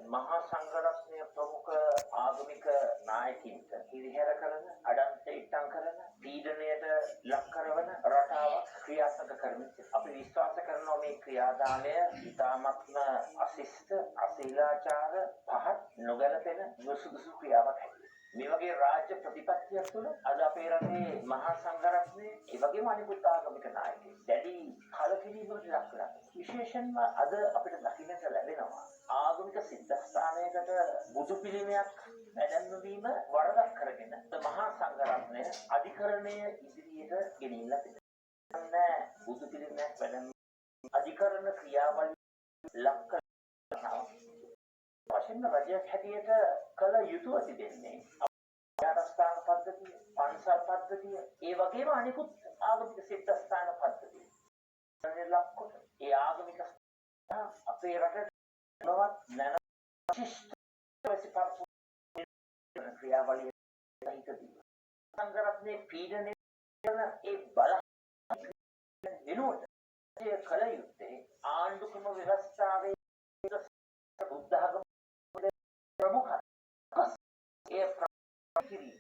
මහා සංඝරත්නය ප්‍රමුඛ ආගමික නායකින්ට හිරිහැර කරන අඩන්ත ඉට්ටම් කරන පීඩනයට ලක් කරන රටාවක් ක්‍රියාත්මක කරමින් අපි විශ්වාස කරනවා මේ ක්‍රියාදාමය ඉතාමත්ම අශිෂ්ට අශීලාචාර පහත් නොගැලපෙන නුසුදුසු ක්‍රියාවක් හැටියට මේ වගේ රාජ්‍ය ප්‍රතිපත්තියක් තුළ අද අපේ රටේ මහා සංඝරත්නය ඒ වගේම අනිකුත් ආගමික නායකයන් දැඩි කලකිරීමකට ලක් කරලා විශේෂයෙන්ම අද අපිට දකින්නට ලැබෙනවා ආගමික සිද්ධාස්ථානයකට බුදු පිළිමයක් නැදැන්වීම වරදක් කරගෙන මහා සංඝරත්නය අධිකරණය ඉදිරියට ගෙනියලා තිබෙනවා. බුදු පිළිමයක් නැදැන්වීම අධිකරණ ක්‍රියාවලිය ලක් කරනවා. වශයෙන් රජයක් හැටියට කළ යුතුව තිබෙන්නේ ආරස්ථාන පද්ධතිය, පන්සල් පද්ධතිය, ඒ වගේම අනිකුත් ආගමික සිද්ධාස්ථාන පද්ධතිය. ලක්කොට ඒ ආගමික අපේ රටේ නවත් නැන ක්‍රියාවලිය සහිතදී සංඝරත්නයේ පීඩනය කරන ඒ බල වෙනුවට ඒ කල යුත්තේ ආණ්ඩුක්‍රම ව්‍යවස්ථාවේ බුද්ධ ධර්ම ප්‍රමුඛ ඒ ප්‍රතිරි